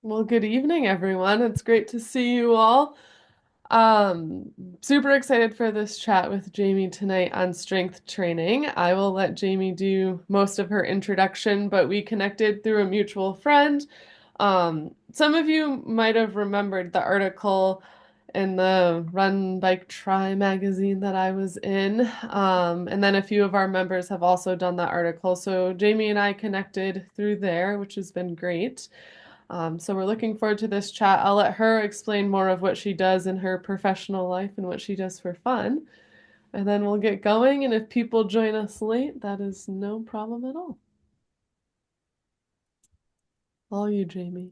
Well, good evening, everyone. It's great to see you all. Um, Super excited for this chat with Jamie tonight on strength training. I will let Jamie do most of her introduction, but we connected through a mutual friend. Some of you might have remembered the article in the Run, Bike, Try magazine that I was in. And then a few of our members have also done that article. So Jamie and I connected through there, which has been great. So we're looking forward to this chat. I'll let her explain more of what she does in her professional life and what she does for fun. And then we'll get going. And if people join us late, that is no problem at all you, Jamie.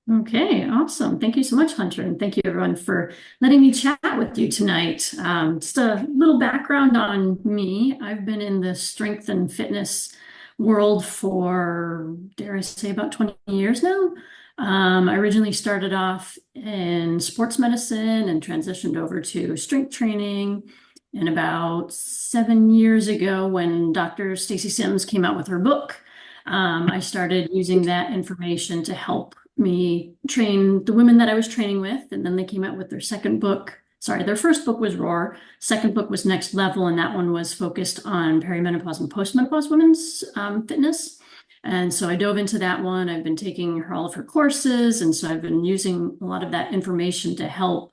Okay, awesome. Thank you so much, Hunter. And thank you everyone for letting me chat with you tonight. Just a little background on me. I've been in the strength and fitness world for, dare I say, about 20 years now. I originally started off in sports medicine and transitioned over to strength training. And about 7 years ago, when Dr. Stacy Sims came out with her book, I started using that information to help me train the women that I was training with. And then they came out with their second book. Sorry, their first book was Roar. Second book was Next Level, and that one was focused on perimenopause and postmenopause women's fitness. And so I dove into that one. I've been taking all of her courses, and so I've been using a lot of that information to help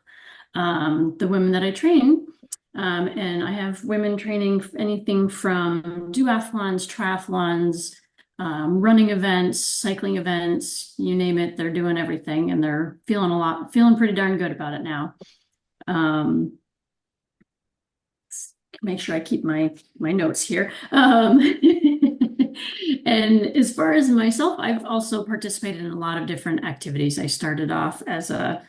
the women that I train. And I have women training anything from duathlons, triathlons, running events, cycling events, you name it, they're doing everything and they're feeling pretty darn good about it now. Um, Make sure I keep my notes here. And as far as myself, I've also participated in a lot of different activities. I started off as a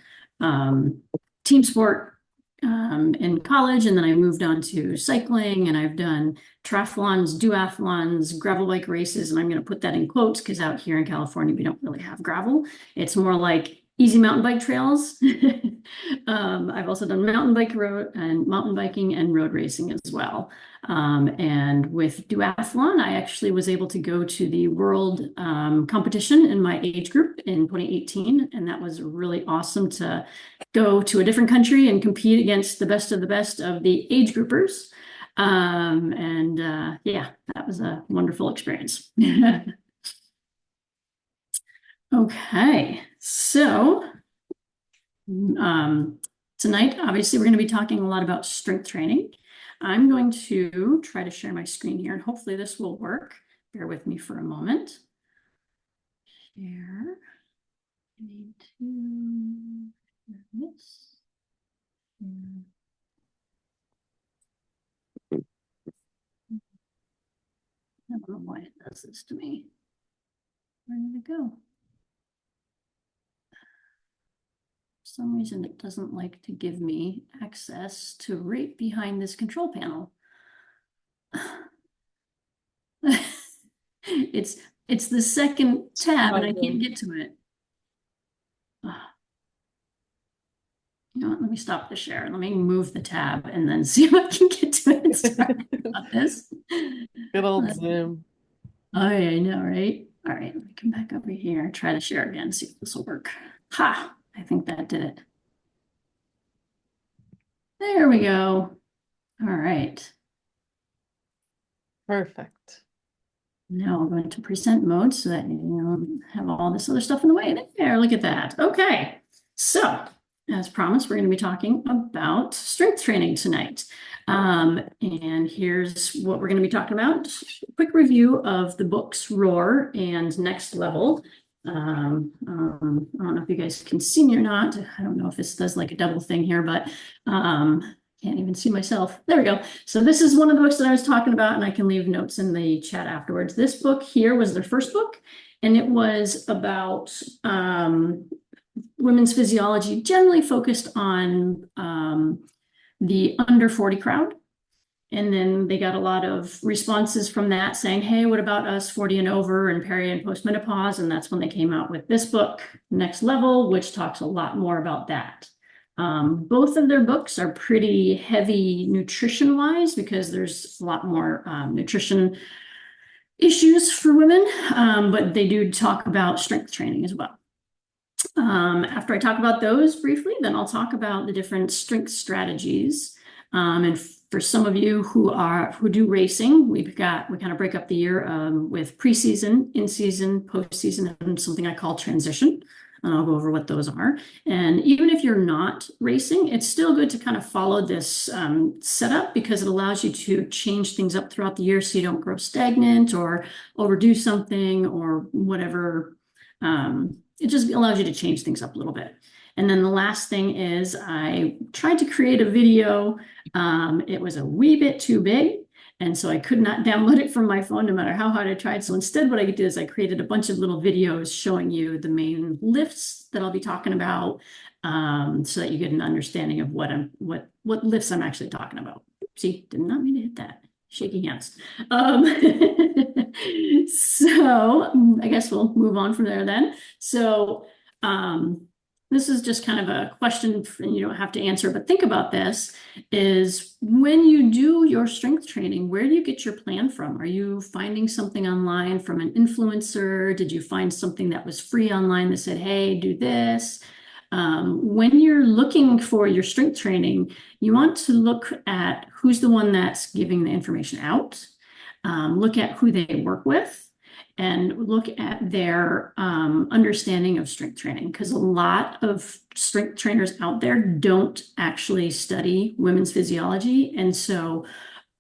team sport in college, and then I moved on to cycling, and I've done triathlons, duathlons, gravel bike races, and I'm going to put that in quotes because out here in California, we don't really have gravel. It's more like easy mountain bike trails. I've also done mountain biking and road racing as well. And with duathlon, I actually was able to go to the world competition in my age group in 2018, and that was really awesome to go to a different country and compete against the best of the age groupers. Yeah, that was a wonderful experience. Okay, so tonight, obviously, we're going to be talking a lot about strength training. I'm going to try to share my screen here, and hopefully this will work. Bear with me for a moment. Here, I need to share this. I don't know why it does this to me. Where did it go? For some reason, it doesn't like to give me access to right behind this control panel. It's it's the second tab and I can't get to it. You know what, let me stop the share. Let me move the tab and then see if I can get to it. Sorry about this. Good old Zoom. Oh, yeah, I know, right? All right, let me come back over here, try to share again, see if this will work. Ha, I think that did it. There we go. All right. Perfect. Now I'll go into present mode so that you don't have all this other stuff in the way. There, look at that. Okay, so as promised, we're going to be talking about strength training tonight. And here's what we're going to be talking about. Just a quick review of the books Roar and Next Level. I don't know if you guys can see me or not. I don't know if this does like a double thing here, but can't even see myself. There we go. So this is one of the books that I was talking about, and I can leave notes in the chat afterwards. This book here was their first book, and it was about women's physiology, generally focused on the under 40 crowd. And then they got a lot of responses from that saying, hey, what about us 40 and over and peri and postmenopause? And that's when they came out with this book, Next Level, which talks a lot more about that. Both of their books are pretty heavy nutrition wise because there's a lot more nutrition issues for women, but they do talk about strength training as well. After I talk about those briefly, then I'll talk about the different strength strategies. And for some of you who do racing, we kind of break up the year with preseason, in season, postseason, and something I call transition. And I'll go over what those are. And even if you're not racing, it's still good to kind of follow this setup because it allows you to change things up throughout the year so you don't grow stagnant or overdo something or whatever. It just allows you to change things up a little bit. And then the last thing is I tried to create a video. It was a wee bit too big. And so I could not download it from my phone no matter how hard I tried. So instead, what I did is I created a bunch of little videos showing you the main lifts that I'll be talking about, so that you get an understanding of what lifts I'm actually talking about. See, did not mean to hit that. Shaky hands. So I guess we'll move on from there then. So this is just kind of a question you don't have to answer, but think about this, is when you do your strength training, where do you get your plan from? Are you finding something online from an influencer? Did you find something that was free online that said, hey, do this? When you're looking for your strength training, you want to look at who's the one that's giving the information out, look at who they work with, and look at their understanding of strength training, because a lot of strength trainers out there don't actually study women's physiology. And so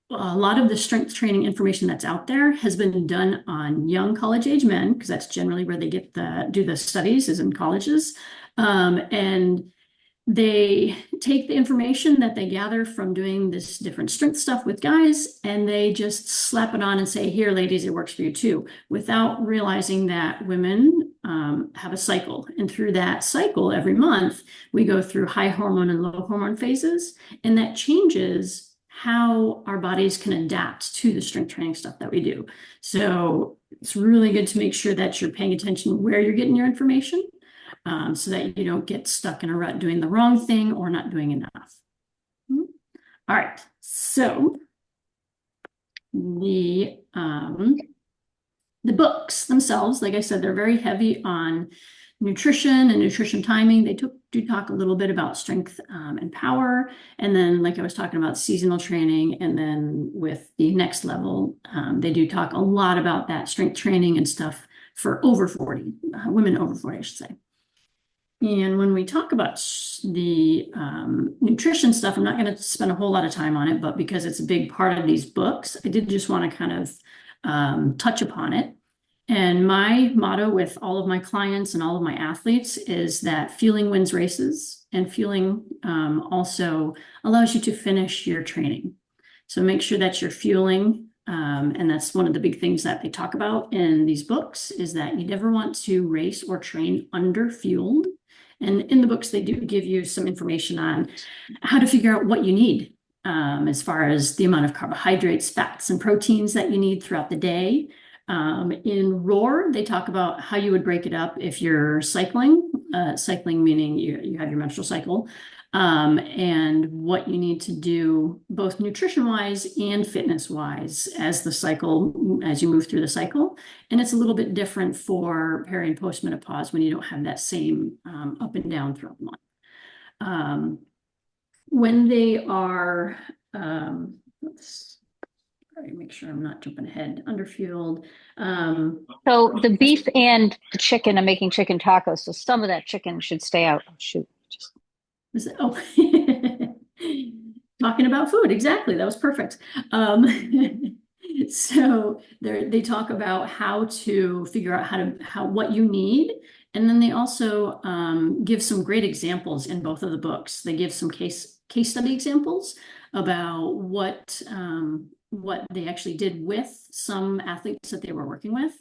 a lot of the strength training information that's out there has been done on young college age men, because that's generally where they do the studies, is in colleges. And they take the information that they gather from doing this different strength stuff with guys, and they just slap it on and say, here, ladies, it works for you too, without realizing that women have a cycle. And through that cycle, every month, we go through high hormone and low hormone phases, and that changes how our bodies can adapt to the strength training stuff that we do. So it's really good to make sure that you're paying attention where you're getting your information, so that you don't get stuck in a rut doing the wrong thing or not doing enough. All right, so the books themselves, like I said, they're very heavy on nutrition and nutrition timing. They do talk a little bit about strength and power. And then, like I was talking about, seasonal training. And then with the next level, they do talk a lot about that strength training and stuff for over 40, women over 40, I should say. And when we talk about the nutrition stuff, I'm not going to spend a whole lot of time on it, but because it's a big part of these books, I did just want to kind of touch upon it. And my motto with all of my clients and all of my athletes is that fueling wins races, and fueling also allows you to finish your training. So make sure that you're fueling. And that's one of the big things that they talk about in these books, is that you never want to race or train under fueled. And in the books, they do give you some information on how to figure out what you need, as far as the amount of carbohydrates, fats, and proteins that you need throughout the day. In ROAR, they talk about how you would break it up if you're cycling, cycling meaning you have your menstrual cycle, and what you need to do both nutrition-wise and fitness-wise as you move through the cycle. And it's a little bit different for peri and postmenopause when you don't have that same up and down throughout the month. When they are, let's make sure I'm not jumping ahead, underfueled. So the beef and chicken, I'm making chicken tacos. So some of that chicken should stay out. Oh, shoot. Oh, talking about food. Exactly. That was perfect. So they talk about how to figure out what you need. And then they also give some great examples in both of the books. They give some case study examples about what they actually did with some athletes that they were working with.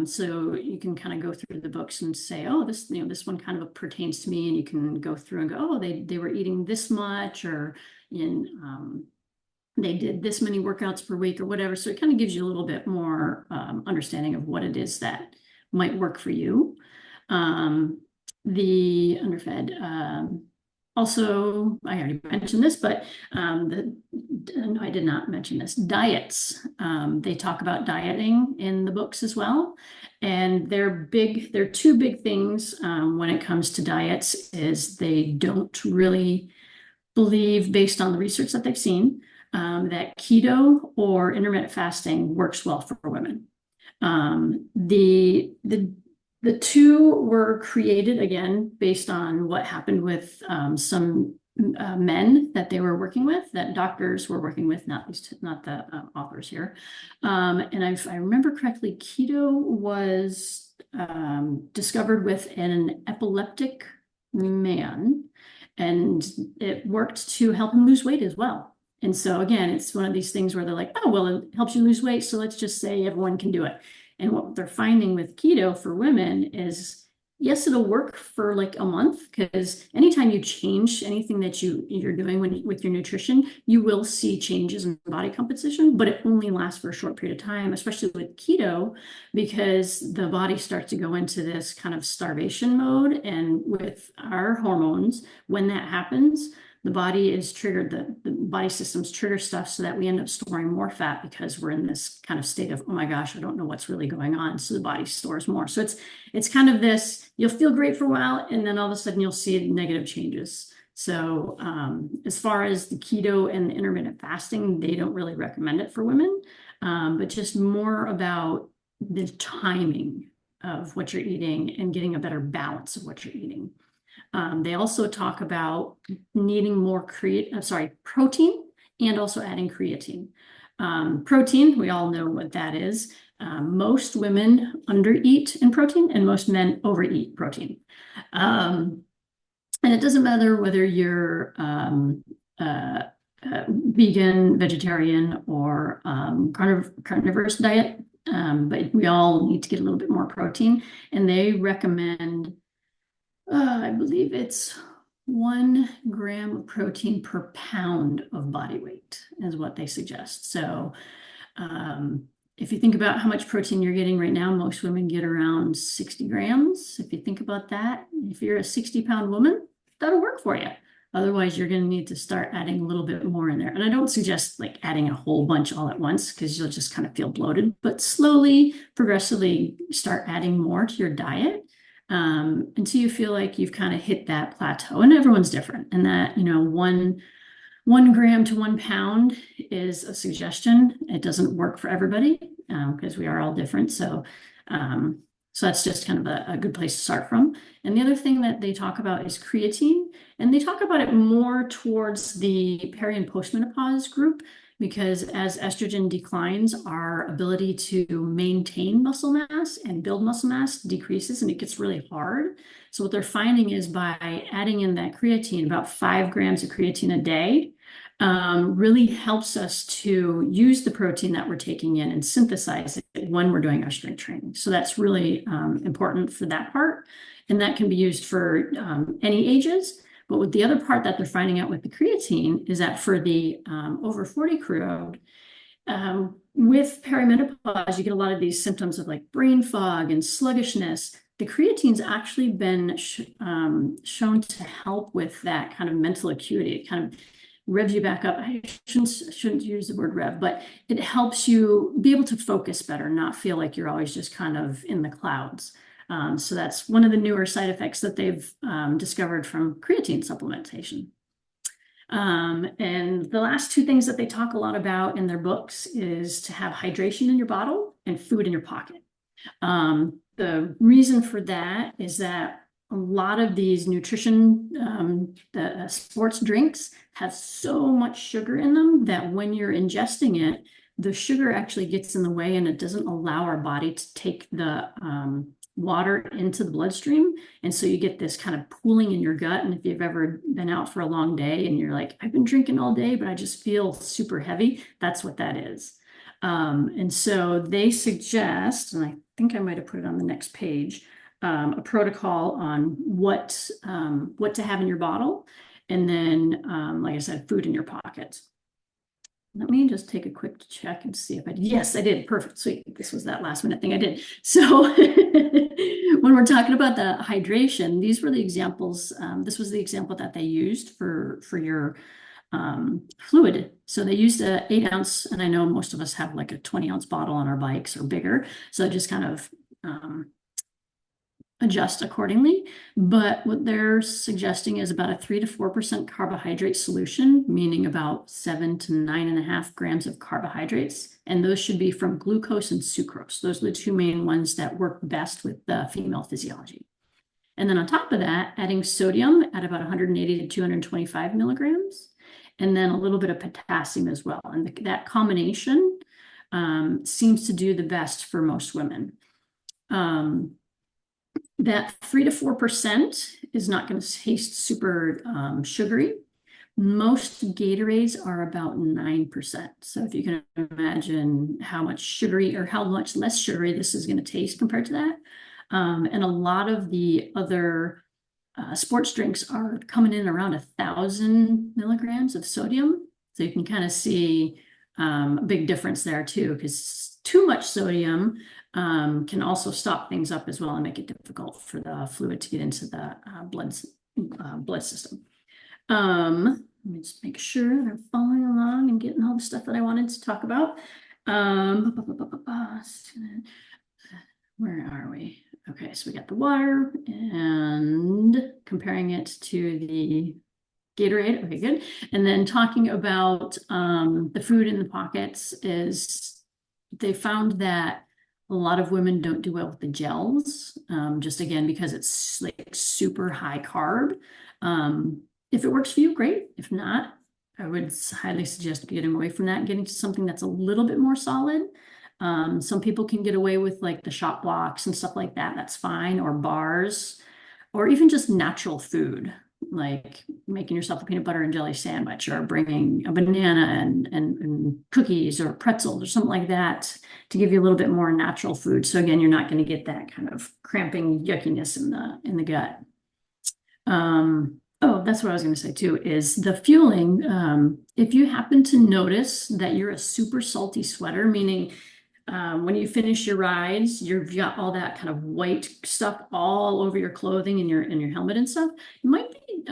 So you can kind of go through the books and say, oh, this one kind of pertains to me, and you can go through and go, oh, they were eating this much, or they did this many workouts per week or whatever. So it kind of gives you a little bit more understanding of what it is that might work for you. The underfed, also, I already mentioned this, but no, I did not mention this. Diets. They talk about dieting in the books as well. And there are two big things when it comes to diets is they don't really believe, based on the research that they've seen, that keto or intermittent fasting works well for women. The two were created again based on what happened with some men that they were working with, that doctors were working with, not the authors here. And if I remember correctly, keto was discovered with an epileptic man, and it worked to help him lose weight as well. And so again, it's one of these things where they're like, oh, well, it helps you lose weight, so let's just say everyone can do it. And what they're finding with keto for women is, yes, it'll work for like a month, because anytime you change anything that you're doing with your nutrition, you will see changes in body composition, but it only lasts for a short period of time, especially with keto, because the body starts to go into this kind of starvation mode. And with our hormones, when that happens, the body is triggered, the body systems trigger stuff so that we end up storing more fat because we're in this kind of state of, oh my gosh, I don't know what's really going on. So the body stores more. So it's kind of this, you'll feel great for a while, and then all of a sudden you'll see negative changes. So as far as the keto and the intermittent fasting, they don't really recommend it for women, but just more about the timing of what you're eating and getting a better balance of what you're eating. They also talk about needing more protein, and also adding creatine. Protein, we all know what that is. Most women undereat in protein, and most men overeat protein. And it doesn't matter whether you're vegan, vegetarian, or carnivorous diet, but we all need to get a little bit more protein. And they recommend, I believe it's 1 gram of protein per pound of body weight is what they suggest. So if you think about how much protein you're getting right now, most women get around 60 grams. If you think about that, if you're a 60-pound woman, that'll work for you. Otherwise, you're going to need to start adding a little bit more in there. And I don't suggest like adding a whole bunch all at once, because you'll just kind of feel bloated, but slowly, progressively start adding more to your diet until you feel like you've kind of hit that plateau. And everyone's different. And that, 1 gram to 1 pound is a suggestion. It doesn't work for everybody because we are all different. So that's just kind of a good place to start from. And the other thing that they talk about is creatine. And they talk about it more towards the peri and postmenopause group, because as estrogen declines, our ability to maintain muscle mass and build muscle mass decreases, and it gets really hard. So what they're finding is by adding in that creatine, about 5 grams of creatine a day, really helps us to use the protein that we're taking in and synthesize it when we're doing our strength training. So that's really important for that part. And that can be used for any ages. But with the other part that they're finding out with the creatine is that for the over 40 crowd, with perimenopause, you get a lot of these symptoms of like brain fog and sluggishness. The creatine's actually been shown to help with that kind of mental acuity. It kind of revs you back up. I shouldn't use the word rev, but it helps you be able to focus better, not feel like you're always just kind of in the clouds. So that's one of the newer side effects that they've discovered from creatine supplementation. And the last two things that they talk a lot about in their books is to have hydration in your bottle and food in your pocket. The reason for that is that a lot of these nutrition, the sports drinks have so much sugar in them that when you're ingesting it, the sugar actually gets in the way, and it doesn't allow our body to take the water into the bloodstream. And so you get this kind of pooling in your gut. And if you've ever been out for a long day and you're like, I've been drinking all day, but I just feel super heavy, that's what that is. And so they suggest, and I think I might have put it on the next page, a protocol on what to have in your bottle. And then, like I said, food in your pocket. Let me just take a quick check and see if I did. Yes, I did. Perfect. Sweet. This was that last minute thing I did. So when we're talking about the hydration, these were the examples. This was the example that they used for your fluid. So they used a 8 ounce, and I know most of us have like a 20 ounce bottle on our bikes or bigger. So just kind of adjust accordingly. But what they're suggesting is about a 3 to 4% carbohydrate solution, meaning about 7 to 9.5 grams of carbohydrates. And those should be from glucose and sucrose. Those are the two main ones that work best with the female physiology. And then on top of that, adding sodium at about 180 to 225 milligrams, and then a little bit of potassium as well. And that combination seems to do the best for most women. That 3 to 4% is not going to taste super sugary. Most Gatorades are about 9%. So if you can imagine how much sugary or how much less sugary this is going to taste compared to that. And a lot of the other sports drinks are coming in around 1,000 milligrams of sodium. So you can kind of see a big difference there too, because too much sodium can also stop things up as well and make it difficult for the fluid to get into the blood system. Let me just make sure they're following along and getting all the stuff that I wanted to talk about. Where are we? Okay, so we got the water and comparing it to the Gatorade. Okay, good. And then talking about the food in the pockets is they found that a lot of women don't do well with the gels, just again, because it's like super high carb. If it works for you, great. If not, I would highly suggest getting away from that and getting to something that's a little bit more solid. Some people can get away with like the shot blocks and stuff like that. That's fine. Or bars, or even just natural food, like making yourself a peanut butter and jelly sandwich, or bringing a banana and cookies or pretzels or something like that to give you a little bit more natural food. So again, you're not going to get that kind of cramping yuckiness in the gut. Oh, that's what I was going to say too, is the fueling. If you happen to notice that you're a super salty sweater, meaning when you finish your rides, you've got all that kind of white stuff all over your clothing and your helmet and stuff. It might be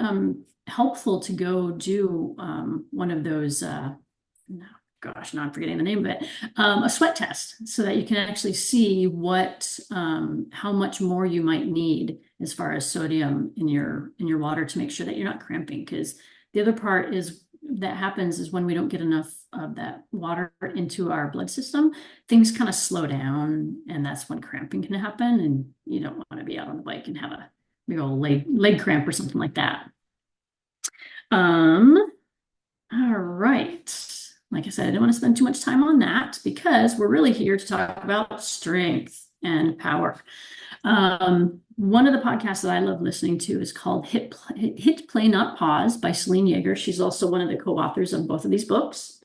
helpful to go do one of those. No, gosh, now I'm forgetting the name of it. A sweat test, so that you can actually see what how much more you might need as far as sodium in your water to make sure that you're not cramping. Because the other part is that happens is when we don't get enough of that water into our blood system, things kind of slow down, and that's when cramping can happen. And you don't want to be out on the bike and have a big old leg cramp or something like that. All right. Like I said, I don't want to spend too much time on that because we're really here to talk about strength and power. One of the podcasts that I love listening to is called Hit, Play, Not Pause by Celine Yeager. She's also one of the co-authors of both of these books.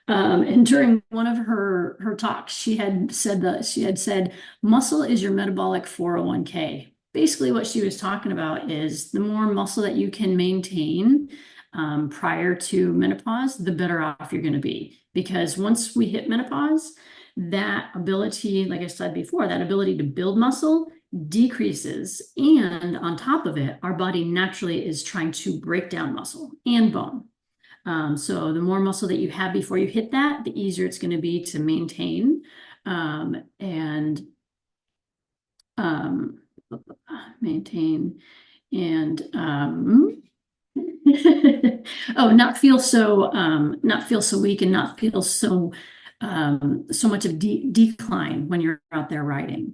And during one of her talks, she had said, muscle is your metabolic 401k. Basically, what she was talking about is the more muscle that you can maintain prior to menopause, the better off you're going to be. Because once we hit menopause, that ability, like I said before, that ability to build muscle decreases. And on top of it, our body naturally is trying to break down muscle and bone. So the more muscle that you have before you hit that, the easier it's going to be to maintain maintain and oh, not feel so weak and not feel so much of decline when you're out there riding.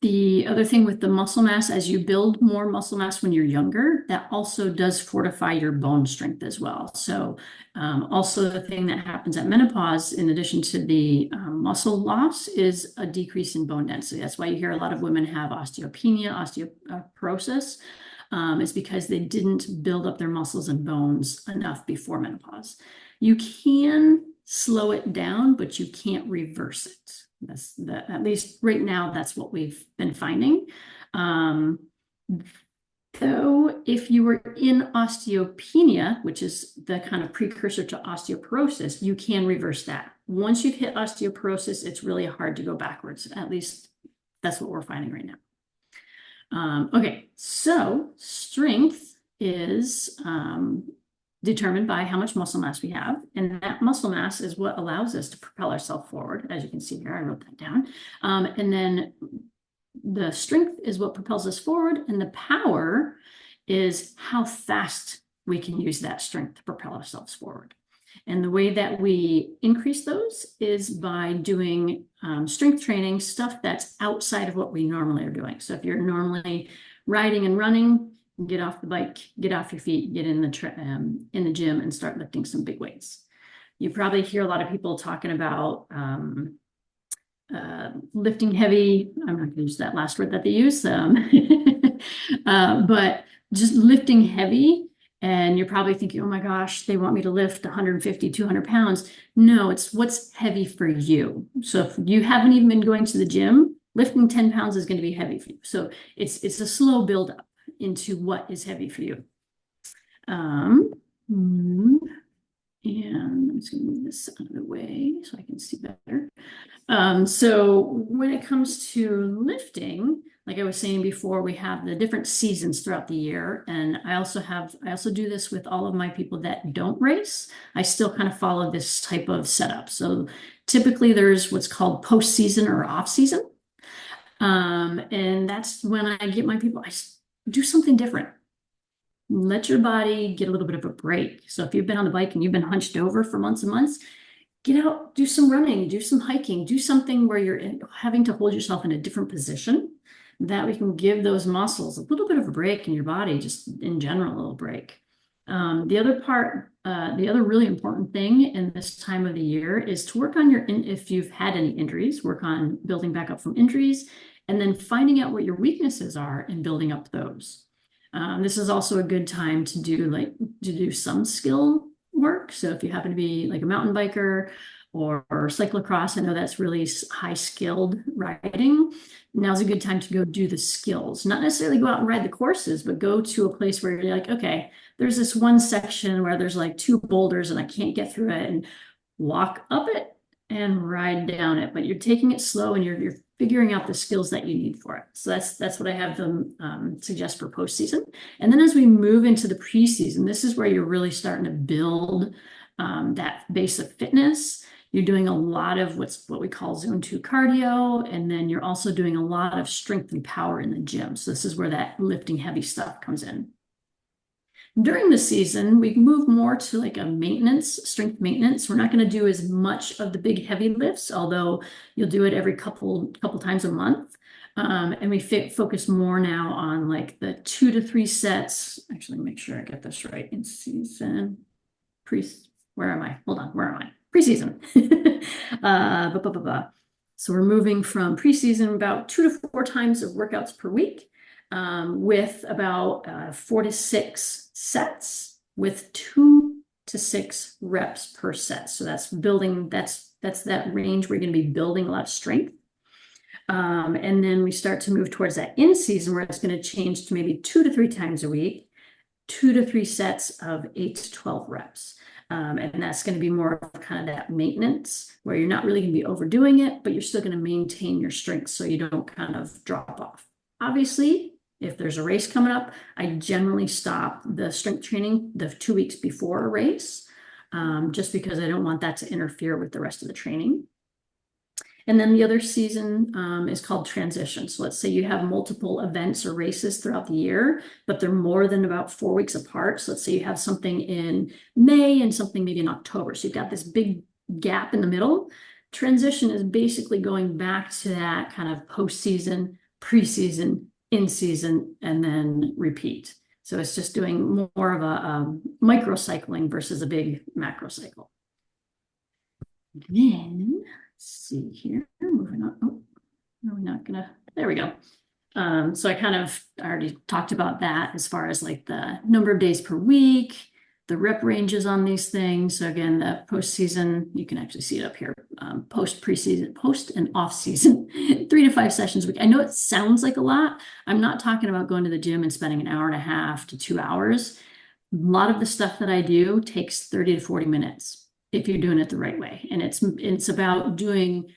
The other thing with the muscle mass, as you build more muscle mass when you're younger, that also does fortify your bone strength as well. So also the thing that happens at menopause, in addition to the muscle loss, is a decrease in bone density. That's why you hear a lot of women have osteopenia, osteoporosis. Is because they didn't build up their muscles and bones enough before menopause. You can slow it down, but you can't reverse it. At least right now, that's what we've been finding. So if you were in osteopenia, which is the kind of precursor to osteoporosis, you can reverse that. Once you've hit osteoporosis, it's really hard to go backwards. At least that's what we're finding right now. Okay, so strength is determined by how much muscle mass we have. And that muscle mass is what allows us to propel ourselves forward. As you can see here, I wrote that down. And then the strength is what propels us forward, and the power is how fast we can use that strength to propel ourselves forward. And the way that we increase those is by doing strength training, stuff that's outside of what we normally are doing. So if you're normally riding and running, get off the bike, get off your feet, get in the gym and start lifting some big weights. You probably hear a lot of people talking about lifting heavy. I'm not going to use that last word that they use, but just lifting heavy. And you're probably thinking, oh my gosh, they want me to lift 150, 200 pounds. No, it's what's heavy for you. So if you haven't even been going to the gym, lifting 10 pounds is going to be heavy for you. So it's a slow build up into what is heavy for you. And I'm just going to move this out of the way so I can see better. So when it comes to lifting, like I was saying before, we have the different seasons throughout the year. And I also do this with all of my people that don't race. I still kind of follow this type of setup. So typically there's what's called post-season or off-season. And that's when I get my people, I do something different. Let your body get a little bit of a break. So if you've been on the bike and you've been hunched over for months and months, get out, do some running, do some hiking, do something where you're having to hold yourself in a different position. That we can give those muscles a little bit of a break in your body, just in general, a little break. The other really important thing in this time of the year is to work on if you've had any injuries, work on building back up from injuries, and then finding out what your weaknesses are and building up those. This is also a good time to do some skill work. So if you happen to be like a mountain biker or cyclocross, I know that's really high skilled riding. Now's a good time to go do the skills, not necessarily go out and ride the courses, but go to a place where you're like, okay, there's this one section where there's like 2 boulders and I can't get through it, and walk up it and ride down it. But you're taking it slow and you're figuring out the skills that you need for it. So that's what I have them suggest for postseason. And then as we move into the preseason, this is where you're really starting to build that base of fitness. You're doing a lot of what we call zone 2 cardio, and then you're also doing a lot of strength and power in the gym. So this is where that lifting heavy stuff comes in. During the season, we move more to like a strength maintenance. We're not going to do as much of the big heavy lifts, although you'll do it every couple times a month. And we focus more now on like the 2 to 3 sets. Actually, make sure I get this right. In season, where am I? Hold on, where am I? Preseason. So we're moving from preseason about 2 to 4 times of workouts per week, with about 4 to 6 sets with 2 to 6 reps per set. So that's building, that's that range where you're going to be building a lot of strength. And then we start to move towards that in season where it's going to change to maybe 2 to 3 times a week, 2 to 3 sets of 8 to 12 reps. And that's going to be more of kind of that maintenance where you're not really going to be overdoing it, but you're still going to maintain your strength so you don't kind of drop off. Obviously, if there's a race coming up, I generally stop the strength training the 2 weeks before a race, just because I don't want that to interfere with the rest of the training. And then the other season is called transition. So let's say you have multiple events or races throughout the year, but they're more than about 4 weeks apart. So let's say you have something in May and something maybe in October. So you've got this big gap in the middle. Transition is basically going back to that kind of postseason, preseason, in season, and then repeat. So it's just doing more of a microcycling versus a big macro cycle. Then see here, moving on. Oh, no, we're not gonna, there we go. So I already talked about that as far as like the number of days per week, the rep ranges on these things. So again, the postseason, you can actually see it up here, post preseason, post and off season, 3 to 5 sessions a week. I know it sounds like a lot. I'm not talking about going to the gym and spending an hour and a half to 2 hours. A lot of the stuff that I do takes 30 to 40 minutes if you're doing it the right way. And it's about doing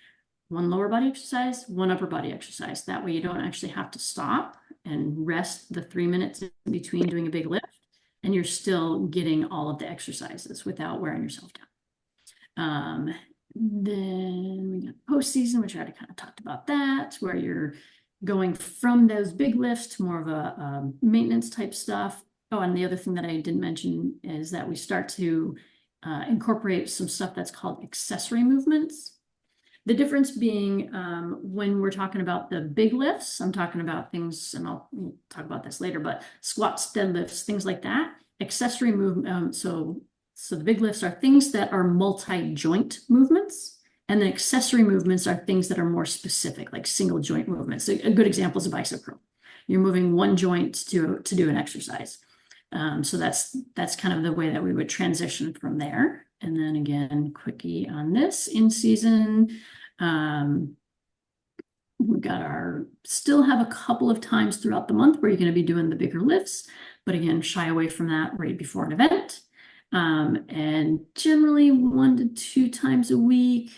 one lower body exercise, one upper body exercise. That way you don't actually have to stop and rest the 3 minutes in between doing a big lift, and you're still getting all of the exercises without wearing yourself down. Then we got postseason, which I already kind of talked about that, where you're going from those big lifts to more of a maintenance type stuff. Oh, and the other thing that I didn't mention is that we start to incorporate some stuff that's called accessory movements. The difference being when we're talking about the big lifts, I'm talking about things, and I'll talk about this later, but squats, deadlifts, things like that. Accessory movement, so the big lifts are things that are multi-joint movements, and the accessory movements are things that are more specific, like single joint movements. So a good example is a bicep curl. You're moving one joint to do an exercise. So that's kind of the way that we would transition from there. And then again, quickie on this in season. We've got still have a couple of times throughout the month where you're going to be doing the bigger lifts, but again, shy away from that right before an event. And generally 1 to 2 times a week,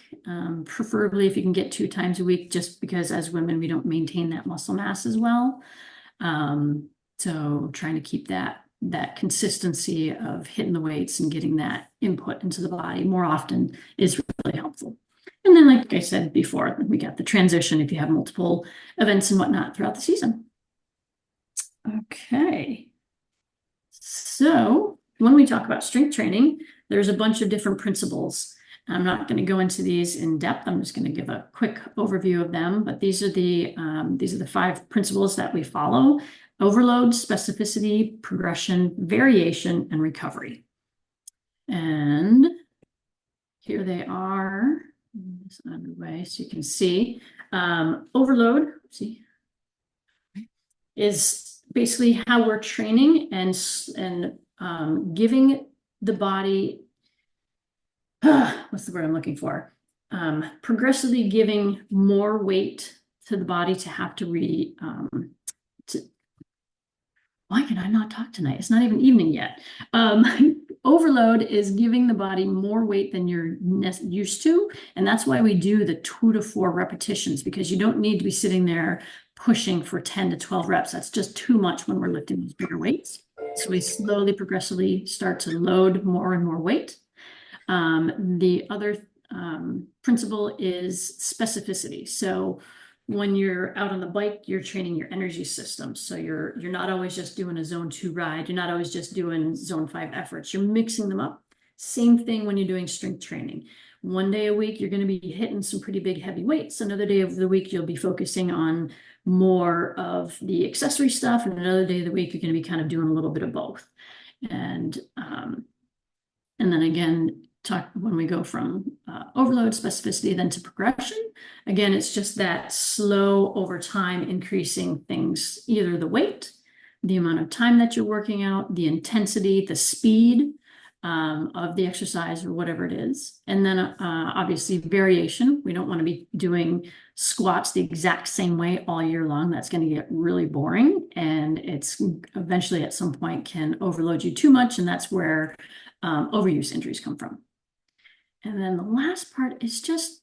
preferably if you can get 2 times a week, just because as women, we don't maintain that muscle mass as well. So trying to keep that consistency of hitting the weights and getting that input into the body more often is really helpful. And then, like I said before, we got the transition if you have multiple events and whatnot throughout the season. Okay. So when we talk about strength training, there's a bunch of different principles. I'm not going to go into these in depth. I'm just going to give a quick overview of them, but these are the 5 principles that we follow: overload, specificity, progression, variation, and recovery. And here they are. This underway, so you can see. Overload, is basically how we're training and giving the body, what's the word I'm looking for? Progressively giving more weight to the body to have to why can I not talk tonight? It's not even evening yet. Overload is giving the body more weight than you're used to. And that's why we do the 2 to 4 repetitions, because you don't need to be sitting there pushing for 10 to 12 reps. That's just too much when we're lifting these bigger weights. So we slowly, progressively start to load more and more weight. The other principle is specificity. So when you're out on the bike, you're training your energy system. So you're not always just doing a zone 2 ride. You're not always just doing zone 5 efforts. You're mixing them up. Same thing when you're doing strength training. One day a week, you're going to be hitting some pretty big heavy weights. Another day of the week, you'll be focusing on more of the accessory stuff. And another day of the week, you're going to be kind of doing a little bit of both. And then again, when we go from overload, specificity, then to progression. Again, it's just that slow over time increasing things, either the weight, the amount of time that you're working out, the intensity, the speed of the exercise or whatever it is. And then obviously variation. We don't want to be doing squats the exact same way all year long. That's going to get really boring, and it's eventually at some point can overload you too much, and that's where overuse injuries come from. And then the last part is just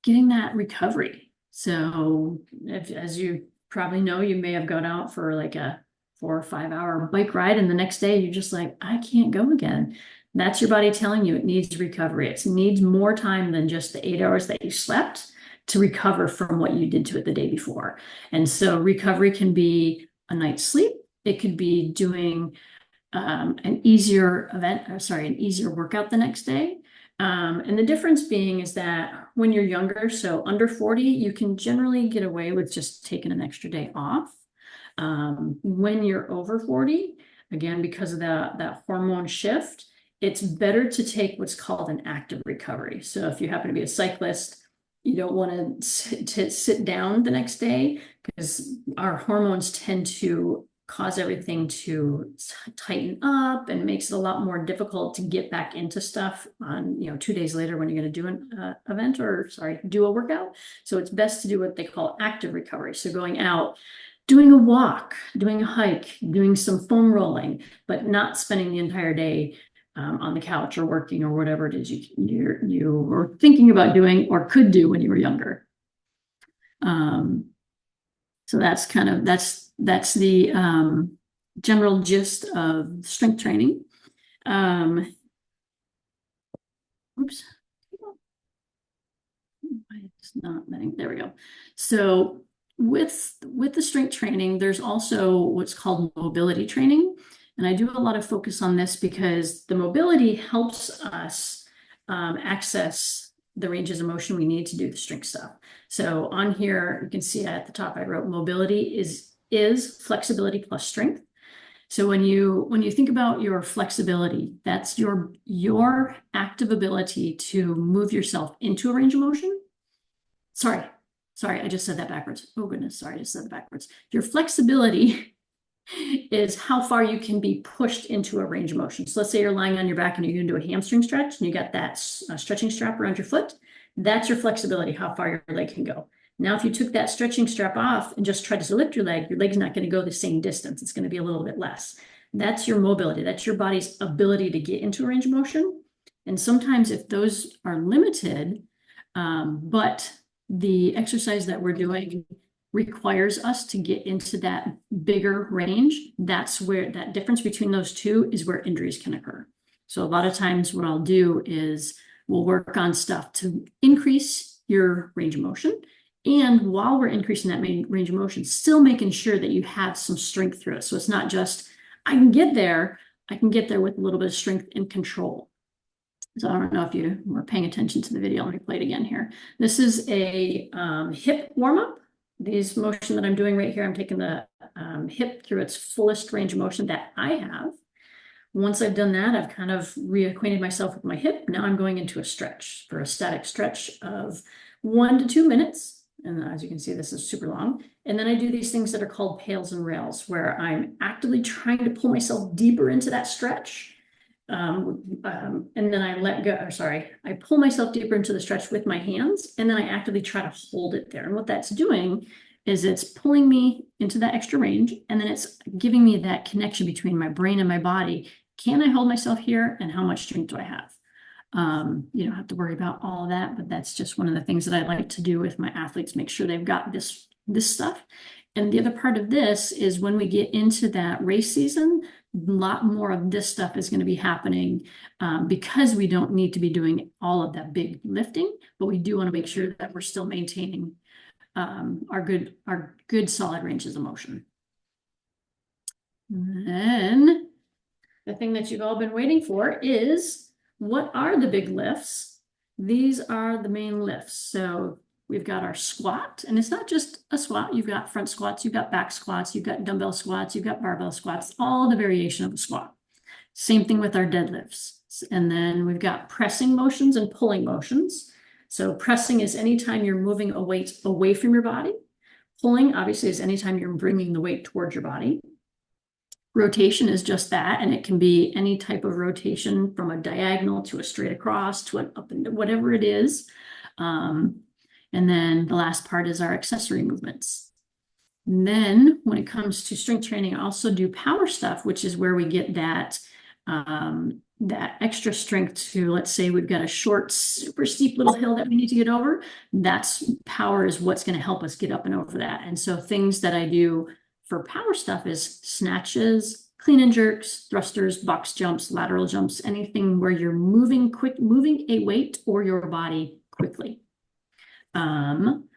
getting that recovery. So as you probably know, you may have gone out for like a 4 or 5 hour bike ride, and the next day you're just like, I can't go again. That's your body telling you it needs recovery. It needs more time than just the 8 hours that you slept to recover from what you did to it the day before. And so recovery can be a night's sleep. It could be doing an easier workout the next day. And the difference being is that when you're younger, so under 40, you can generally get away with just taking an extra day off. When you're over 40, again, because of that hormone shift, it's better to take what's called an active recovery. So if you happen to be a cyclist, you don't want to sit down the next day, because our hormones tend to cause everything to tighten up and makes it a lot more difficult to get back into stuff on, 2 days later when you're going to do an event or do a workout. So it's best to do what they call active recovery. So going out, doing a walk, doing a hike, doing some foam rolling, but not spending the entire day on the couch or working or whatever it is you were thinking about doing or could do when you were younger. So that's the general gist of strength training. Oops. It's not letting, there we go. So with the strength training, there's also what's called mobility training. And I do a lot of focus on this because the mobility helps us access the ranges of motion we need to do the strength stuff. So on here, you can see at the top, I wrote mobility is flexibility plus strength. So when you think about your flexibility, that's your active ability to move yourself into a range of motion. Sorry, I just said that backwards. Oh goodness, sorry, I just said that backwards. Your flexibility is how far you can be pushed into a range of motion. So let's say you're lying on your back and you're going to do a hamstring stretch and you got that stretching strap around your foot. That's your flexibility, how far your leg can go. Now, if you took that stretching strap off and just tried to lift your leg's not going to go the same distance. It's going to be a little bit less. That's your mobility. That's your body's ability to get into a range of motion. And sometimes if those are limited, but the exercise that we're doing requires us to get into that bigger range, that's where that difference between those two is where injuries can occur. So a lot of times what I'll do is we'll work on stuff to increase your range of motion. And while we're increasing that range of motion, still making sure that you have some strength through it. So it's not just, I can get there with a little bit of strength and control. So I don't know if you were paying attention to the video. Let me play it again here. This is a hip warm-up. These motion that I'm doing right here, I'm taking the hip through its fullest range of motion that I have. Once I've done that, I've kind of reacquainted myself with my hip. Now I'm going into a stretch for a static stretch of 1 to 2 minutes. And as you can see, this is super long. And then I do these things that are called pails and rails, where I'm actively trying to pull myself deeper into that stretch. And then I let go, I pull myself deeper into the stretch with my hands, and then I actively try to hold it there. And what that's doing is it's pulling me into that extra range, and then it's giving me that connection between my brain and my body. Can I hold myself here, and how much strength do I have? You don't have to worry about all of that, but that's just one of the things that I like to do with my athletes, make sure they've got this stuff. And the other part of this is when we get into that race season, a lot more of this stuff is going to be happening because we don't need to be doing all of that big lifting, but we do want to make sure that we're still maintaining our good solid ranges of motion. And then the thing that you've all been waiting for is, what are the big lifts? These are the main lifts. So we've got our squat, and it's not just a squat. You've got front squats, you've got back squats, you've got dumbbell squats, you've got barbell squats, all the variation of a squat. Same thing with our deadlifts. And then we've got pressing motions and pulling motions. So pressing is anytime you're moving a weight away from your body. Pulling, obviously, is anytime you're bringing the weight towards your body. Rotation is just that, and it can be any type of rotation from a diagonal to a straight across to an up and whatever it is. And then the last part is our accessory movements. And then when it comes to strength training, I also do power stuff, which is where we get that extra strength to, let's say we've got a short, super steep little hill that we need to get over. That's power is what's going to help us get up and over that. And so things that I do for power stuff is snatches, clean and jerks, thrusters, box jumps, lateral jumps, anything where you're moving a weight or your body quickly. Then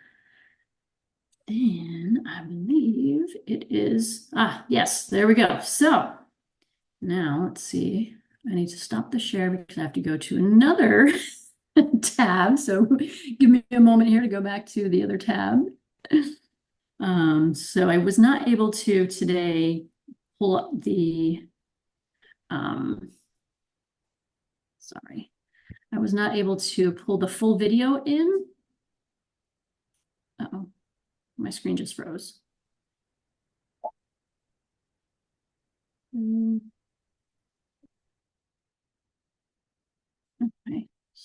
I believe it is, yes, there we go. So now let's see, I need to stop the share because I have to go to another tab. So give me a moment here to go back to the other tab. So I was not able to today pull up the, I was not able to pull the full video in. Uh-oh, my screen just froze.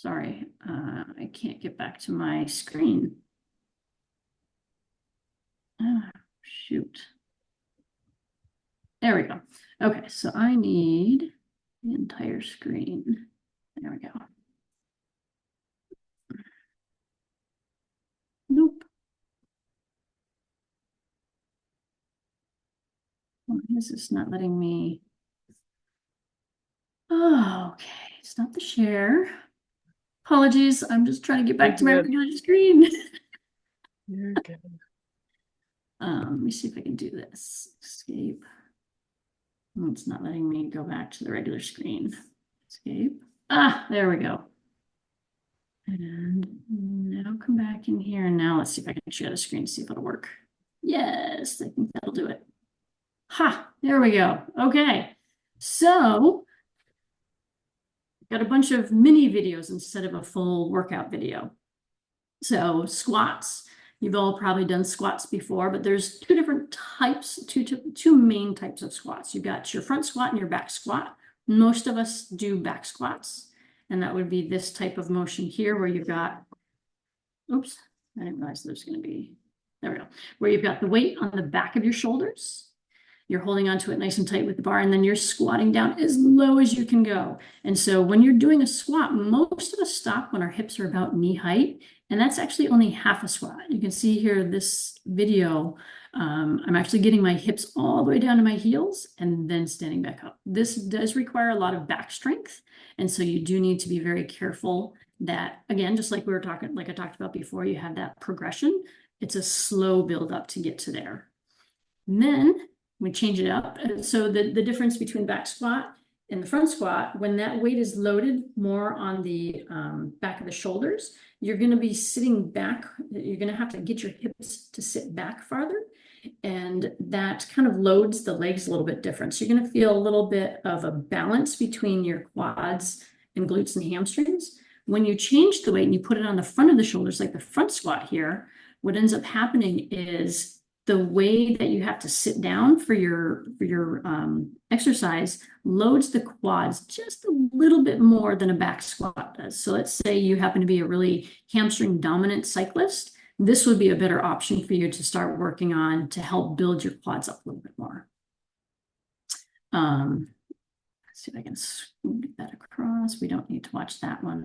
Sorry, I can't get back to my screen. Oh, shoot. There we go. Okay, so I need the entire screen. There we go. Nope. Why is this not letting me? Oh, okay, stop the share. Apologies, I'm just trying to get back to my regular screen. You're good. Let me see if I can do this. Escape. Oh, it's not letting me go back to the regular screen. Escape. Ah, there we go. And now come back in here. And now let's see if I can share the screen, see if it'll work. Yes, I think that'll do it. Ha, there we go. Okay. So got a bunch of mini videos instead of a full workout video. So squats, you've all probably done squats before, but there's two different types, two main types of squats. You've got your front squat and your back squat. Most of us do back squats, and that would be this type of motion here where you've got, oops, I didn't realize there's going to be, there we go, where you've got the weight on the back of your shoulders. You're holding onto it nice and tight with the bar, and then you're squatting down as low as you can go. And so when you're doing a squat, most of us stop when our hips are about knee height, and that's actually only half a squat. You can see here this video, I'm actually getting my hips all the way down to my heels and then standing back up. This does require a lot of back strength, and so you do need to be very careful that, again, just like we were talking, like I talked about before, you have that progression. It's a slow build up to get to there. And then we change it up. So the difference between back squat and the front squat, when that weight is loaded more on the back of the shoulders, you're going to be sitting back. You're going to have to get your hips to sit back farther. And that kind of loads the legs a little bit different. So you're going to feel a little bit of a balance between your quads and glutes and hamstrings. When you change the weight and you put it on the front of the shoulders, like the front squat here, what ends up happening is the way that you have to sit down for your exercise loads the quads just a little bit more than a back squat does. So let's say you happen to be a really hamstring dominant cyclist. This would be a better option for you to start working on to help build your quads up a little bit more. Let's see if I can get that across. We don't need to watch that one.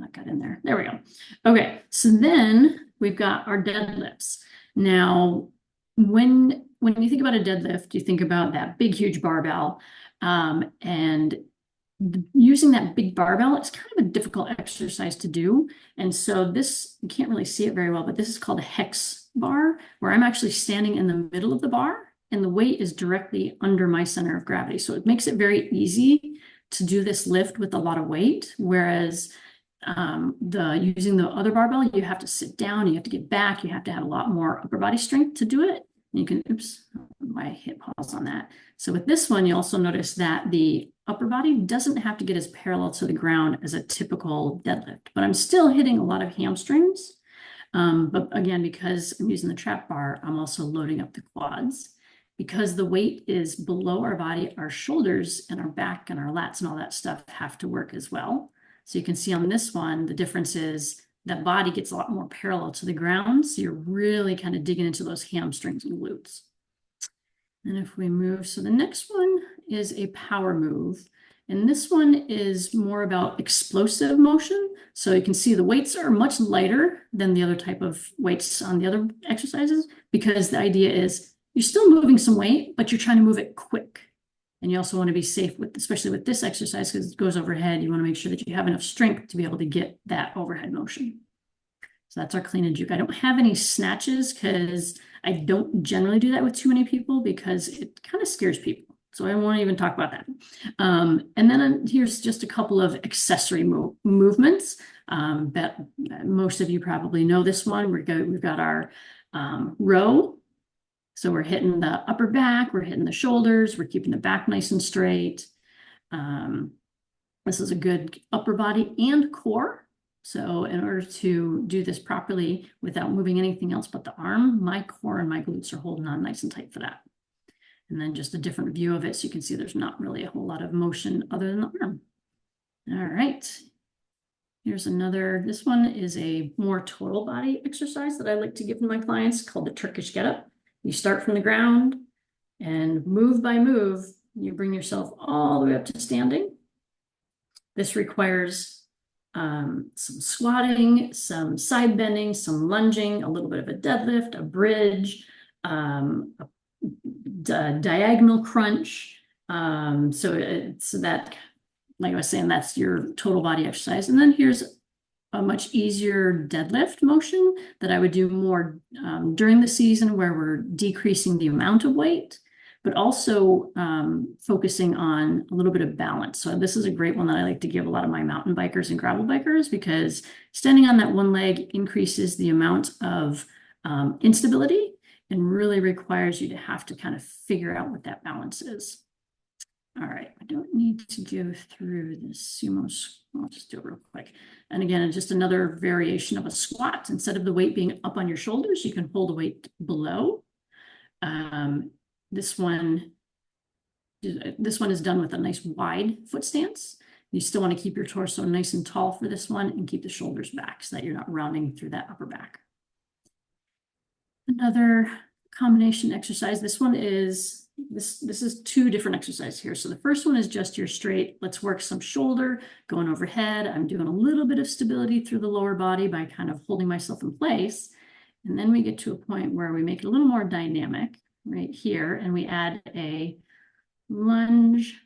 That got in there. There we go. Okay, so then we've got our deadlifts. Now, when you think about a deadlift, you think about that big, huge barbell, and using that big barbell, it's kind of a difficult exercise to do. And so this, you can't really see it very well, but this is called a hex bar, where I'm actually standing in the middle of the bar and the weight is directly under my center of gravity. So it makes it very easy to do this lift with a lot of weight, whereas using the other barbell, you have to sit down, you have to get back, you have to have a lot more upper body strength to do it. You can, oops, I hit pause on that. So with this one, you also notice that the upper body doesn't have to get as parallel to the ground as a typical deadlift, but I'm still hitting a lot of hamstrings. But again, because I'm using the trap bar, I'm also loading up the quads. Because the weight is below our body, our shoulders and our back and our lats and all that stuff have to work as well. So you can see on this one, the difference is that body gets a lot more parallel to the ground. So you're really kind of digging into those hamstrings and glutes. And if we move, so the next one is a power move. And this one is more about explosive motion. So you can see the weights are much lighter than the other type of weights on the other exercises, because the idea is you're still moving some weight, but you're trying to move it quick. And you also want to be safe with, especially with this exercise, because it goes overhead. You want to make sure that you have enough strength to be able to get that overhead motion. So that's our clean and juke. I don't have any snatches because I don't generally do that with too many people because it kind of scares people. So I won't even talk about that. And then here's just a couple of accessory movements that most of you probably know this one. We've got our row. So we're hitting the upper back, we're hitting the shoulders, we're keeping the back nice and straight. This is a good upper body and core. So in order to do this properly without moving anything else but the arm, my core and my glutes are holding on nice and tight for that. And then just a different view of it, so you can see there's not really a whole lot of motion other than the arm. All right. Here's another, this one is a more total body exercise that I like to give to my clients called the Turkish get up. You start from the ground and move by move, you bring yourself all the way up to standing. This requires some squatting, some side bending, some lunging, a little bit of a deadlift, a bridge, a diagonal crunch. So it's that, like I was saying, that's your total body exercise. And then here's a much easier deadlift motion that I would do more during the season, where we're decreasing the amount of weight, but also focusing on a little bit of balance. So this is a great one that I like to give a lot of my mountain bikers and gravel bikers, because standing on that one leg increases the amount of instability and really requires you to have to kind of figure out what that balance is. All right, I don't need to go through this sumo. I'll just do it real quick. And again, just another variation of a squat. Instead of the weight being up on your shoulders, you can hold the weight below. This one is done with a nice wide foot stance. You still want to keep your torso nice and tall for this one, and keep the shoulders back so that you're not rounding through that upper back. Another combination exercise. This one is, this is two different exercises here. So the first one is just your straight, let's work some shoulder, going overhead. I'm doing a little bit of stability through the lower body by kind of holding myself in place. And then we get to a point where we make it a little more dynamic right here, and we add a lunge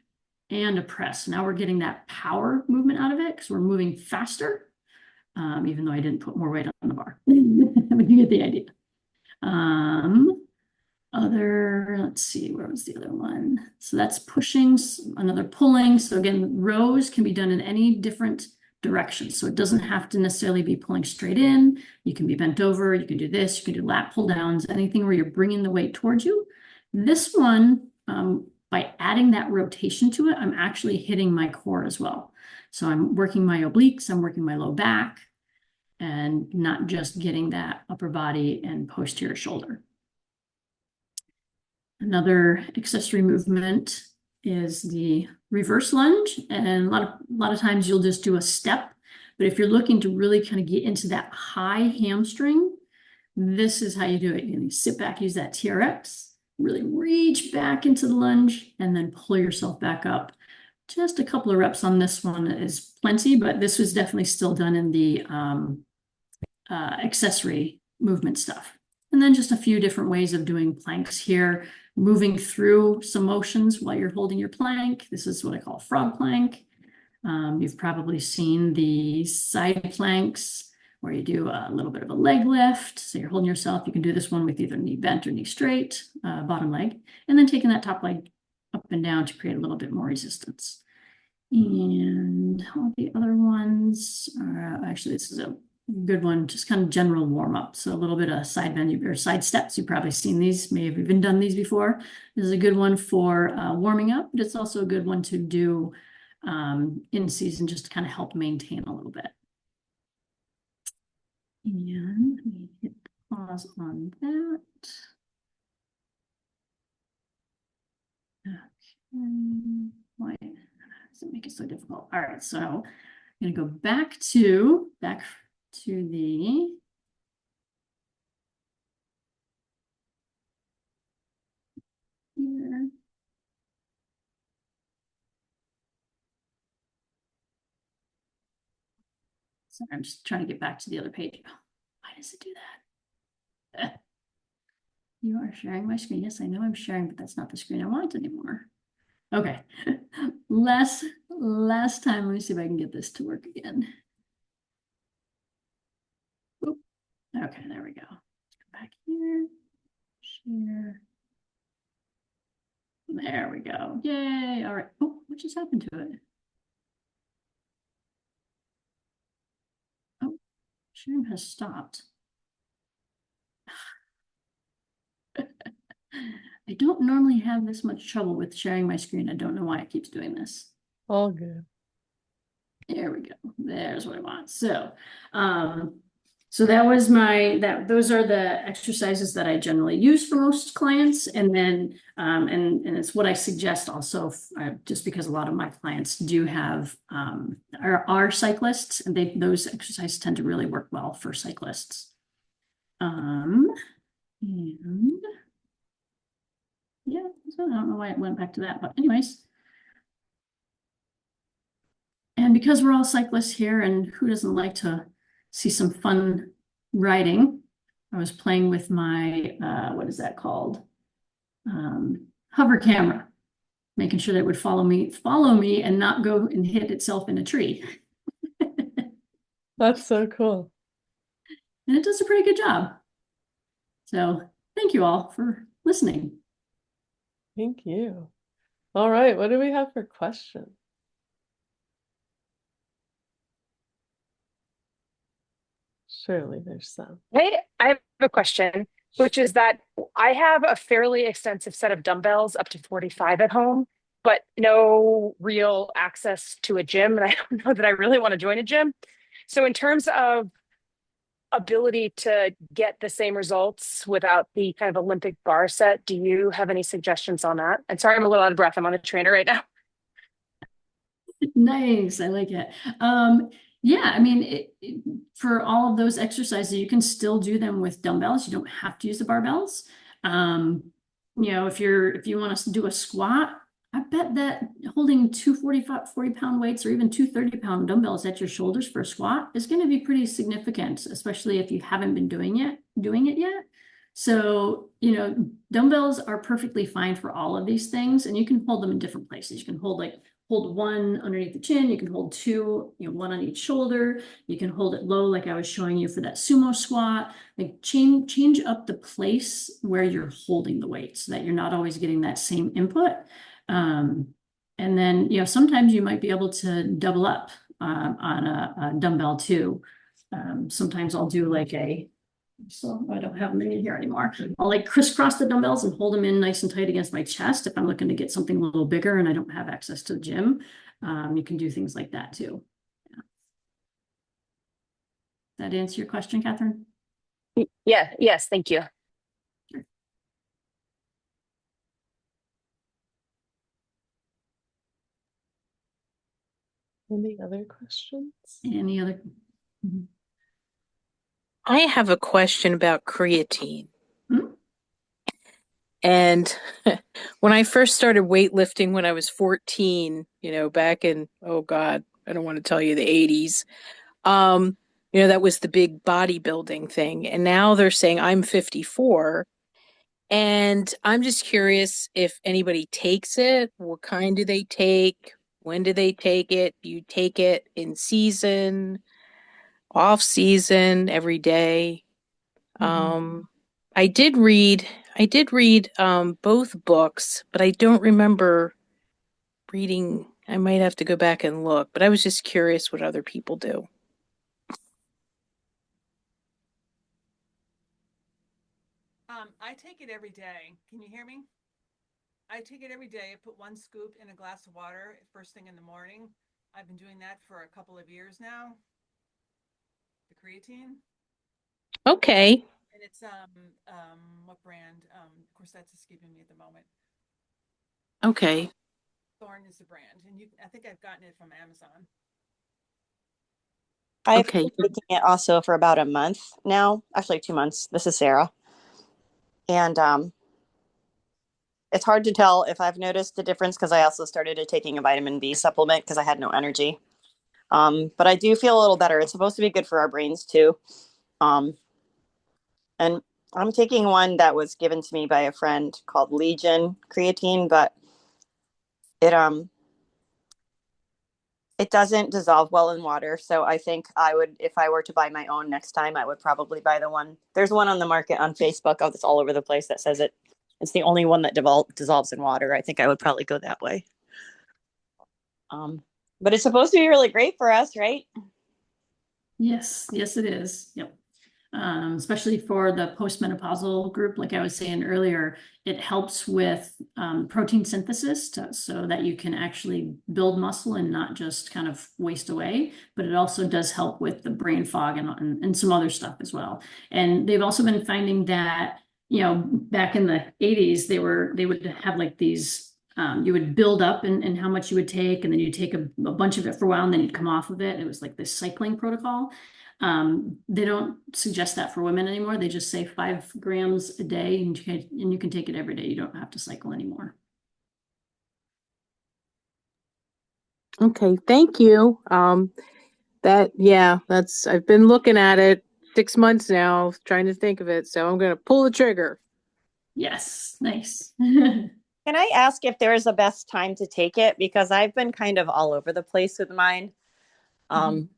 and a press. Now we're getting that power movement out of it because we're moving faster, even though I didn't put more weight on the bar. But you get the idea. Let's see, where was the other one? So that's pushing, another pulling. So again, rows can be done in any different direction. So it doesn't have to necessarily be pulling straight in. You can be bent over, you can do this, you can do lat pull downs, anything where you're bringing the weight towards you. This one, by adding that rotation to it, I'm actually hitting my core as well. So I'm working my obliques, I'm working my low back, and not just getting that upper body and posterior shoulder. Another accessory movement is the reverse lunge. And a lot of times you'll just do a step, but if you're looking to really kind of get into that high hamstring, this is how you do it. You sit back, use that TRX, really reach back into the lunge, and then pull yourself back up. Just a couple of reps on this one is plenty, but this was definitely still done in the accessory movement stuff. And then just a few different ways of doing planks here, moving through some motions while you're holding your plank. This is what I call frog plank. You've probably seen the side planks where you do a little bit of a leg lift. So you're holding yourself. You can do this one with either knee bent or knee straight, bottom leg, and then taking that top leg up and down to create a little bit more resistance. And all the other ones are, actually, this is a good one, just kind of general warm up. So a little bit of side bend or side steps. You've probably seen these, may have even done these before. This is a good one for warming up, but it's also a good one to do in season, just to kind of help maintain a little bit. And let me hit pause on that. Okay. Why does it make it so difficult? All right, so I'm going to go back to the here. So I'm just trying to get back to the other page. Oh, why does it do that? You are sharing my screen. Yes, I know I'm sharing, but that's not the screen I want anymore. Okay, last time. Let me see if I can get this to work again. Oop. Okay, there we go. Go back here, share. There we go. Yay! All right. Oh, what just happened to it? Oh, sharing has stopped. I don't normally have this much trouble with sharing my screen. I don't know why it keeps doing this. All good. There we go. There's what I want. So, So those are the exercises that I generally use for most clients. And then, and it's what I suggest also, just because a lot of my clients do have, are cyclists, and those exercises tend to really work well for cyclists. And yeah, so I don't know why it went back to that, but anyways. And because we're all cyclists here, and who doesn't like to see some fun riding, I was playing with my, what is that called? Hover camera, making sure that it would follow me and not go and hit itself in a tree. That's so cool. And it does a pretty good job. So thank you all for listening. Thank you. All right, what do we have for questions? Surely there's some. Hey, I have a question, which is that I have a fairly extensive set of dumbbells, up to 45 at home, but no real access to a gym. And I don't know that I really want to join a gym. So, in terms of ability to get the same results without the kind of Olympic bar set, do you have any suggestions on that? And sorry, I'm a little out of breath. I'm on a trainer right now. Nice, I like it. Yeah, I mean, for all of those exercises, you can still do them with dumbbells. You don't have to use the barbells. If you want to do a squat, I bet that holding two 40-pound weights or even two 30-pound dumbbells at your shoulders for a squat is going to be pretty significant, especially if you haven't been doing it yet. So, dumbbells are perfectly fine for all of these things, and you can hold them in different places. You can hold one underneath the chin. You can hold two, one on each shoulder. You can hold it low, like I was showing you for that sumo squat. Like change up the place where you're holding the weight so that you're not always getting that same input. And then, sometimes you might be able to double up on a dumbbell too. Sometimes I'll do so I don't have them in here anymore. I'll crisscross the dumbbells and hold them in nice and tight against my chest if I'm looking to get something a little bigger and I don't have access to the gym. You can do things like that too. Yeah. That answer your question, Catherine? Yeah, yes, thank you. Sure. Any other questions? Any other? Mm-hmm. I have a question about creatine. Hmm? And when I first started weightlifting when I was 14, back in, oh God, I don't want to tell you the 80s, that was the big bodybuilding thing. And now they're saying I'm 54. And I'm just curious if anybody takes it. What kind do they take? When do they take it? Do you take it in season, off season, every day? Mm-hmm. I did read both books, but I don't remember reading. I might have to go back and look, but I was just curious what other people do. I take it every day. Can you hear me? I take it every day. I put one scoop in a glass of water first thing in the morning. I've been doing that for a couple of years now. The creatine. Okay. And it's what brand? Of course that's escaping me at the moment. Okay. Thorn is the brand. And I think I've gotten it from Amazon. I've Okay. been taking it also for about a month now, actually 2 months. This is Sarah. And it's hard to tell if I've noticed a difference because I also started taking a vitamin B supplement because I had no energy. But I do feel a little better. It's supposed to be good for our brains too. And I'm taking one that was given to me by a friend called Legion creatine, but it doesn't dissolve well in water. So I think I would, if I were to buy my own next time, I would probably buy the one. There's one on the market on Facebook that's all over the place that says it's the only one that dissolves in water. I think I would probably go that way. But it's supposed to be really great for us, right? Yes, it is. Yep. especially for the postmenopausal group. Like I was saying earlier, it helps with protein synthesis so that you can actually build muscle and not just kind of waste away. But it also does help with the brain fog and some other stuff as well. And they've also been finding that, back in the 80s, they would have like these you would build up in how much you would take, and then you'd take a bunch of it for a while, and then you'd come off of it. It was like this cycling protocol. They don't suggest that for women anymore. They just say 5 grams a day, and you can take it every day. You don't have to cycle anymore. Okay, thank you. I've been looking at it 6 months now, trying to think of it. So I'm going to pull the trigger. Yes, nice. Can I ask if there is a best time to take it? Because I've been kind of all over the place with mine. And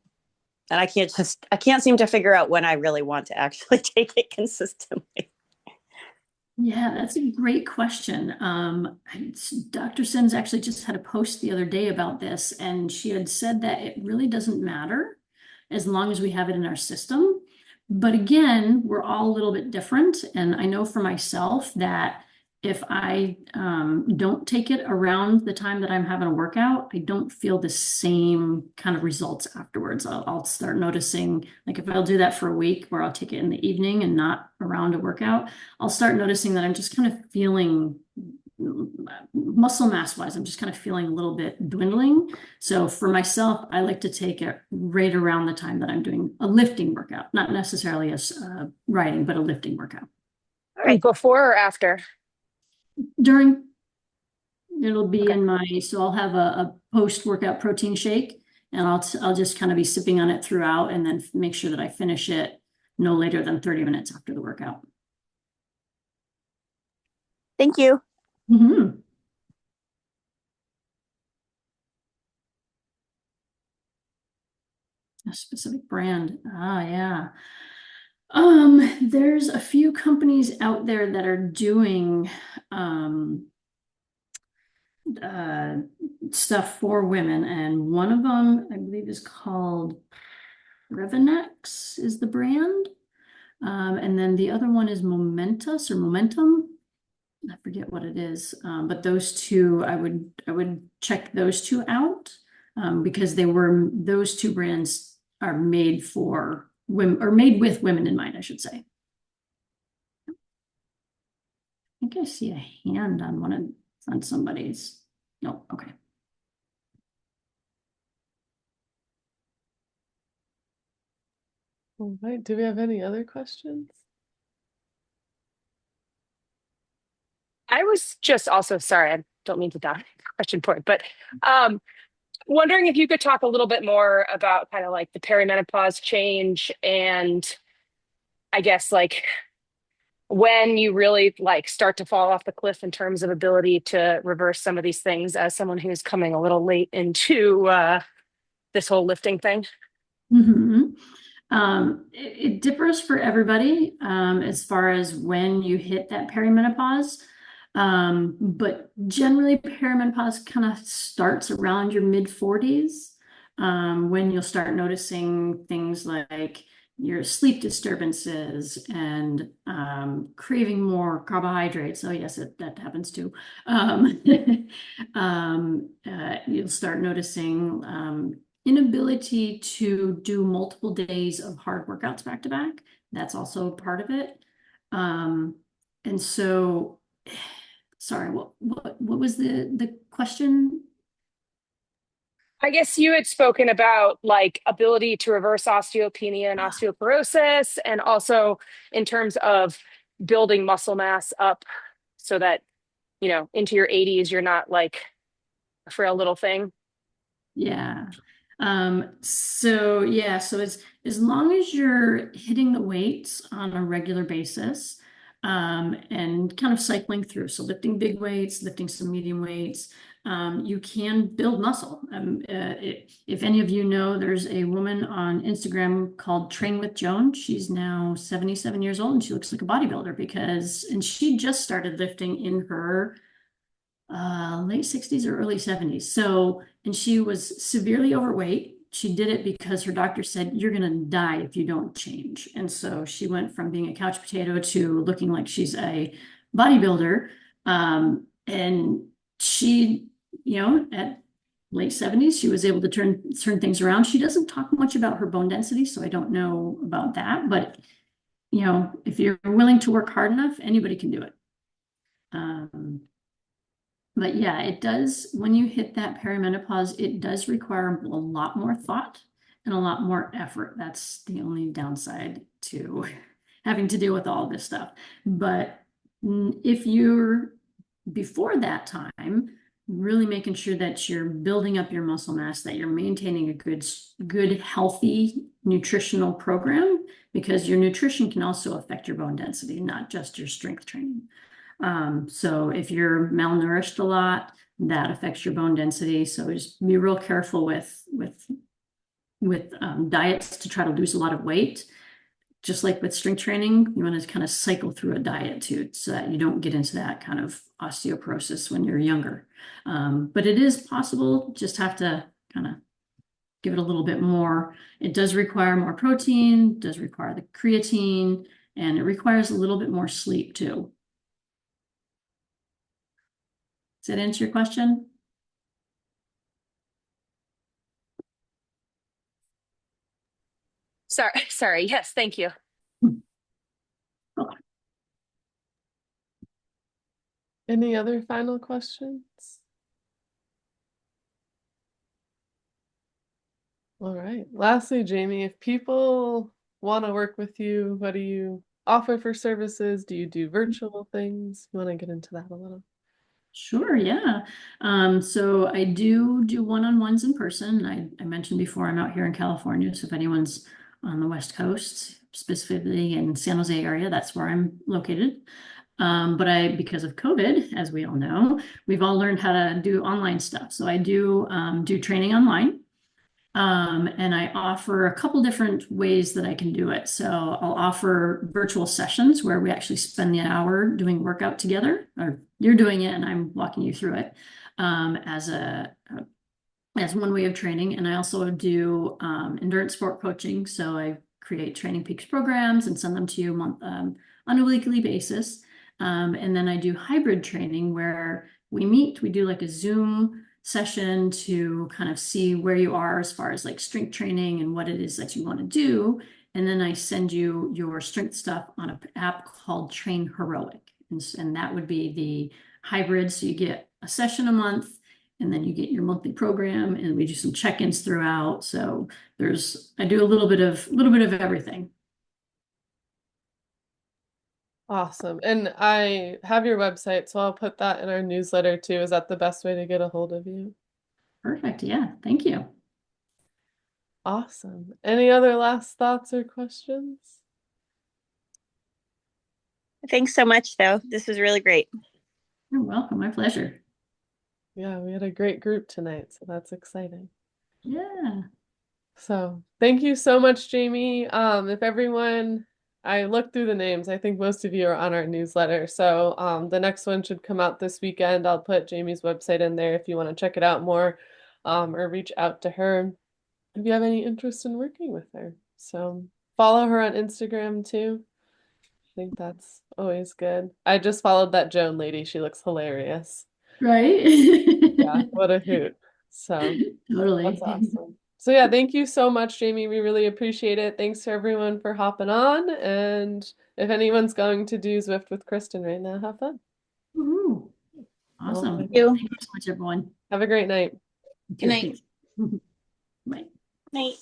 I can't seem to figure out when I really want to actually take it consistently. Yeah, that's a great question. Dr. Sims actually just had a post the other day about this, and she had said that it really doesn't matter as long as we have it in our system. But again, we're all a little bit different. And I know for myself that if I don't take it around the time that I'm having a workout, I don't feel the same kind of results afterwards. I'll start noticing, like if I'll do that for a week where I'll take it in the evening and not around a workout, I'll start noticing that I'm just kind of feeling muscle mass wise, I'm just kind of feeling a little bit dwindling. So for myself, I like to take it right around the time that I'm doing a lifting workout, not necessarily as riding, but a lifting workout. All right, before or after? During, it'll be in my, so I'll have a post-workout protein shake, and I'll just kind of be sipping on it throughout, and then make sure that I finish it no later than 30 minutes after the workout. Thank you. Mm-hmm. A specific brand. Yeah. There's a few companies out there that are doing stuff for women, and one of them I believe is called Revenex is the brand. And then the other one is Momentus or Momentum. I forget what it is. But those two, I would check those two out, because those two brands are made for women, or made with women in mind, I should say. I think I see a hand on somebody's. No, okay. All right. Do we have any other questions? I was just also sorry, I don't mean to dominate the question point, but wondering if you could talk a little bit more about kind of like the perimenopause change, and I guess like when you really like start to fall off the cliff in terms of ability to reverse some of these things as someone who's coming a little late into this whole lifting thing. Mm-hmm. It differs for everybody as far as when you hit that perimenopause. But generally, perimenopause kind of starts around your mid 40s, when you'll start noticing things like your sleep disturbances and craving more carbohydrates. So yes, that happens too. You'll start noticing inability to do multiple days of hard workouts back to back. That's also part of it. And so, sorry, what was the question? I guess you had spoken about like ability to reverse osteopenia and osteoporosis, and also in terms of building muscle mass up so that, into your 80s, you're not like a frail little thing. Yeah. So as long as you're hitting the weights on a regular basis, and kind of cycling through, so lifting big weights, lifting some medium weights, you can build muscle. If any of you know, there's a woman on Instagram called Train with Joan. She's now 77 years old, and she looks like a bodybuilder and she just started lifting in her late 60s or early 70s. So, and she was severely overweight. she did it because her doctor said, you're going to die if you don't change. And so she went from being a couch potato to looking like she's a bodybuilder. And she, at late 70s, she was able to turn things around. She doesn't talk much about her bone density, so I don't know about that. But, if you're willing to work hard enough, anybody can do it. But yeah, it does, when you hit that perimenopause, it does require a lot more thought and a lot more effort. That's the only downside to having to deal with all this stuff. But if you're before that time, really making sure that you're building up your muscle mass, that you're maintaining a good, healthy nutritional program, because your nutrition can also affect your bone density, not just your strength training. So if you're malnourished a lot, that affects your bone density. So just be real careful with diets to try to lose a lot of weight. Just like with strength training, you want to kind of cycle through a diet too, so that you don't get into that kind of osteoporosis when you're younger. But it is possible, just have to kind of give it a little bit more. It does require more protein, does require the creatine, and it requires a little bit more sleep too. Does that answer your question? Sorry. Yes, thank you. Okay. Any other final questions? All right. Lastly, Jamie, if people want to work with you, what do you offer for services? Do you do virtual things? You want to get into that a little? Sure, yeah. So I do one-on-ones in person. I mentioned before I'm out here in California, so if anyone's on the West Coast, specifically in San Jose area, that's where I'm located. But because of COVID, as we all know, we've all learned how to do online stuff. So I do training online. And I offer a couple different ways that I can do it. So I'll offer virtual sessions where we actually spend the hour doing workout together, or you're doing it and I'm walking you through it, as one way of training. And I also do endurance sport coaching. So I create Training Peaks programs and send them to you on a weekly basis. And then I do hybrid training where we do like a Zoom session to kind of see where you are as far as like strength training and what it is that you want to do. And then I send you your strength stuff on an app called Train Heroic. And that would be the hybrid. So you get a session a month and then you get your monthly program, and we do some check-ins throughout. So I do a little bit of everything. Awesome. And I have your website, so I'll put that in our newsletter too. Is that the best way to get a hold of you? Perfect. Yeah. Thank you. Awesome. Any other last thoughts or questions? Thanks so much, though. This was really great. You're welcome. My pleasure. Yeah, we had a great group tonight, so that's exciting. Yeah. So thank you so much, Jamie. I looked through the names. I think most of you are on our newsletter. So the next one should come out this weekend. I'll put Jamie's website in there if you want to check it out more, or reach out to her if you have any interest in working with her. So follow her on Instagram too. I think that's always good. I just followed that Joan lady. She looks hilarious. Right. Yeah, what a hoot. So Totally. that's awesome. So yeah, thank you so much, Jamie. We really appreciate it. Thanks to everyone for hopping on. And if anyone's going to do Zwift with Kristen right now, have fun. Woohoo. Awesome. Thank you. Thank you so much, everyone. Have a great night. Good night. Bye. Night.